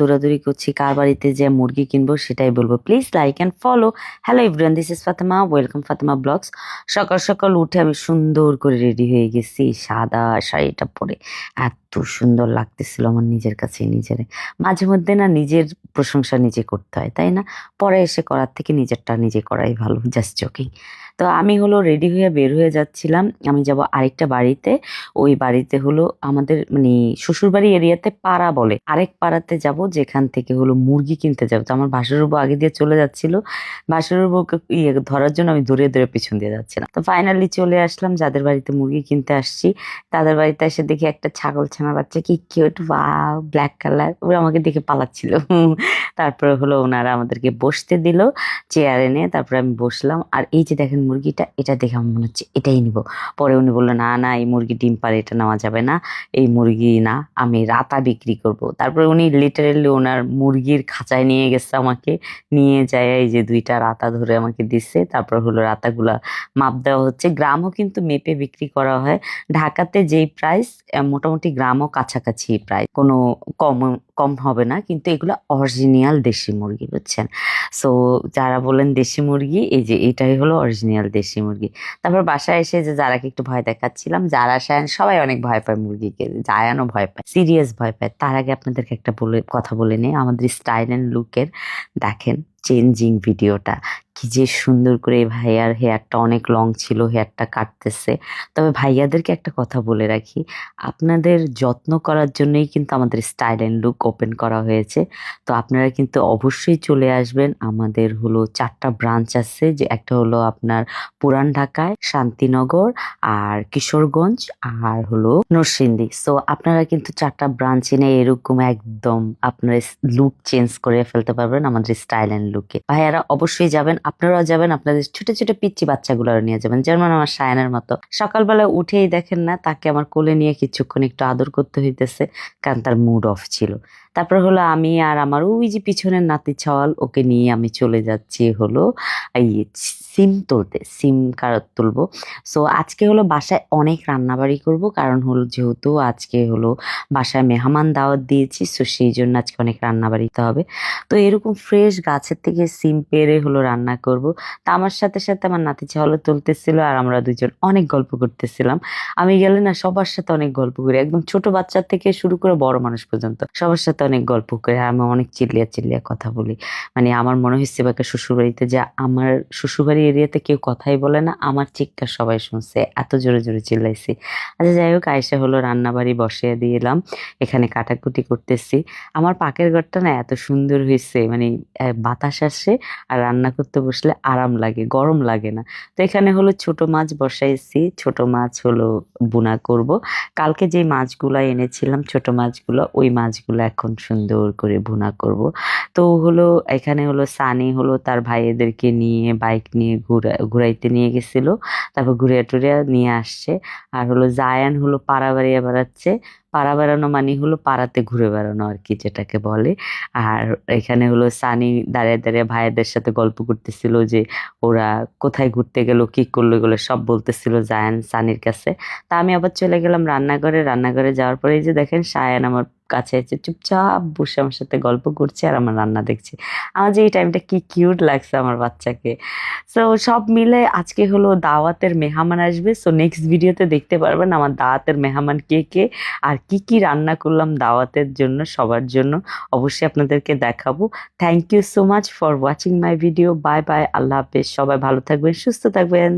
দৌড়াদৌড়ি করছি কার বাড়িতে যে মুরগি কিনবো সেটাই বলবো। Please like and follow. Hello everyone, this is Fatema, welcome Fatema blogs. সকাল সকাল উঠে আমি সুন্দর করে রেডি হয়ে গেছি সাদা শাড়িটা পরে। এত সুন্দর লাগতেছিল আমার নিজের কাছে নিজেরে। মাঝে মধ্যে না নিজের প্রশংসা নিজে করতে হয়, তাই না? পরে এসে করার থেকে নিজেরটা নিজে করাই ভালো, জাস্ট জোকিং। তো আমি হলো রেডি হয়ে বের হয়ে যাচ্ছিলাম, আমি যাব আরেকটা বাড়িতে। ওই বাড়িতে হলো আমাদের মানে শ্বশুরবাড়ি এরিয়াতে পাড়া বলে, আরেক পাড়াতে যাব যেখান থেকে হলো মুরগি কিনতে যাবো। তো আমার ভাসুরের বউ আগে দিয়ে চলে যাচ্ছিল, ভাসুরের বউকে ধরার জন্য আমি দূরে দূরে পিছন দিয়ে যাচ্ছিলাম। তো ফাইনালি চলে আসলাম যাদের বাড়িতে মুরগি কিনতে আসছি, তাদের বাড়িতে এসে দেখি একটা ছাগল ছানা বাচ্চা, কি কিউট, ওয়াও, ব্ল্যাক কালার। ওরা আমাকে দেখে পালাচ্ছিল। তারপরে হলো ওনারা আমাদেরকে বসতে দিল চেয়ার এনে, তারপরে আমি বসলাম। আর এই যে দেখেন মুরগিটা, এটা দেখে আমার মনে হচ্ছে এটাই নিব। পরে উনি বললো না না, এই মুরগি ডিম পারে, এটা নেওয়া যাবে না, এই মুরগি না, আমি রাতা বিক্রি করব। তারপরে উনি লিটারেলি ওনার মুরগির খাঁচায় নিয়ে গেছে, আমাকে নিয়ে যায় এই যে দুইটা রাতা ধরে আমাকে দিচ্ছে। তারপর হলো রাতাগুলা মাপ দেওয়া হচ্ছে। গ্রামও কিন্তু মেপে বিক্রি করা হয়। ঢাকাতে যেই প্রাইস, মোটামুটি গ্রামও কাছাকাছি প্রাইস, কোনো কম কম হবে না। কিন্তু এগুলো অরিজিনাল দেশি মুরগি, বুঝছেন? সো যারা বলেন দেশি মুরগি, এই যে এটাই হলো অরিজিনাল দেশি মুরগি। তারপর বাসায় এসে যে যারাকে একটু ভয় দেখাচ্ছিলাম, যারা সায়ান সবাই অনেক ভয় পায় মুরগিকে, জায়ানও ভয় পায়, সিরিয়াস ভয় পায়। তার আগে আপনাদেরকে একটা কথা বলে নেই, আমাদের স্টাইল অ্যান্ড লুকের দেখেন চেঞ্জিং ভিডিওটা কি যে সুন্দর করে। ভাইয়ার হেয়ারটা অনেক লং ছিল, হেয়ারটা কাটতেছে। তবে ভাইয়াদেরকে একটা কথা বলে রাখি, আপনাদের যত্ন করার জন্যই কিন্তু আমাদের স্টাইল অ্যান্ড লুক ওপেন করা হয়েছে। তো আপনারা কিন্তু অবশ্যই চলে আসবেন। আমাদের হলো 4টা ব্রাঞ্চ আছে, যে একটা হলো আপনার পুরান ঢাকায়, শান্তিনগর, আর কিশোরগঞ্জ, আর হলো নরসিংদী। সো আপনারা কিন্তু 4টা ব্রাঞ্চ এনে এরকম একদম আপনার লুক চেঞ্জ করে ফেলতে পারবেন আমাদের স্টাইল অ্যান্ড লুকে। ভাইয়ারা অবশ্যই যাবেন, আপনারাও যাবেন, আপনাদের ছোট ছোট পিচ্চি বাচ্চাগুলো নিয়ে যাবেন, যেমন আমার সায়ানের মতো। সকালবেলা উঠেই দেখেন না, তাকে আমার কোলে নিয়ে কিছুক্ষণ একটু আদর করতে হইতেছে, কারণ তার মুড অফ ছিল। তারপর হলো আমি আর আমার ওই যে পিছনের নাতি ছাওয়াল, ওকে নিয়ে আমি চলে যাচ্ছি হলো এই সিম তুলতে, সিম কারত তুলবো। সো আজকে হলো বাসায় অনেক রান্নাবাড়ি করব, কারণ হলো যেহেতু আজকে হলো বাসায় মেহমান দাওয়াত দিয়েছি, সো সেই জন্য আজকে অনেক রান্নাবাড়িতে হবে। তো এরকম ফ্রেশ গাছের থেকে সিম পেড়ে হলো রান্না করব। তা আমার সাথে সাথে আমার নাতি ছাওয়ালও তুলতেছিল, আর আমরা দুজন অনেক গল্প করতেছিলাম। আমি গেলে না সবার সাথে অনেক গল্প করি, একদম ছোট বাচ্চা থেকে শুরু করে বড় মানুষ পর্যন্ত সবার সাথে অনেক গল্প করে। আমি অনেক চিল্লিয়া চিল্লিয়া কথা বলি, মানে আমার মনে হচ্ছে বাকি শ্বশুরবাড়িতে যে আমার শ্বশুরবাড়ি এরিয়াতে কেউ কথাই বলে না, আমার চিৎকার সবাই শুনছে, এত জোরে জোরে চিল্লাইছি। আচ্ছা যাই হোক, আয়সা হলো রান্নাবাড়ি বসিয়ে দিলাম, এখানে কাটাকুটি করতেছি। আমার পাকের ঘরটা না এত সুন্দর হয়েছে, মানে বাতাস আসে আর রান্না করতে বসলে আরাম লাগে, গরম লাগে না। তো এখানে হলো ছোট মাছ বসাইছি, ছোট মাছ হলো বুনা করব। কালকে যে মাছগুলো এনেছিলাম ছোট মাছগুলো, ওই মাছগুলো এখন সুন্দর করে ভুনা করব। তো হলো এখানে হলো সানি হলো তার ভাইয়েদেরকে নিয়ে বাইক নিয়ে ঘুরাইতে নিয়ে গেছিল, তারপর ঘুরিয়ে টুরিয়া নিয়ে আসছে। আর হলো জায়ান হলো পাড়া বেড়িয়ে বেড়াচ্ছে। পাড়া বেড়ানো মানে হলো পাড়াতে ঘুরে বেড়ানো আর কি, যেটাকে বলে। আর এখানে হলো সানি দাঁড়িয়ে দাঁড়িয়ে ভাইয়াদের সাথে গল্প করতেছিল, যে ওরা কোথায় ঘুরতে গেল, কি করলো, এগুলো সব বলতেছিল জায়ান সানির কাছে। তা আমি আবার চলে গেলাম রান্নাঘরে। রান্নাঘরে যাওয়ার পরে এই যে দেখেন সায়ান আমার কাছে এসে চুপচাপ বসে আমার সাথে গল্প করছে আর আমার রান্না দেখছে। আমার যে এই টাইমটা কি কিউট লাগছে আমার বাচ্চাকে। সো সব মিলে আজকে হলো দাওয়াতের মেহমান আসবে। সো নেক্সট ভিডিওতে দেখতে পারবেন আমার দাওয়াতের মেহমান কে কে, আর কি কি রান্না করলাম দাওয়াতের জন্য, সবার জন্য অবশ্যই আপনাদেরকে দেখাবো। Thank you so much for watching my video. Bye bye, আল্লাহ হাফেজ। সবাই ভালো থাকবেন, সুস্থ থাকবেন।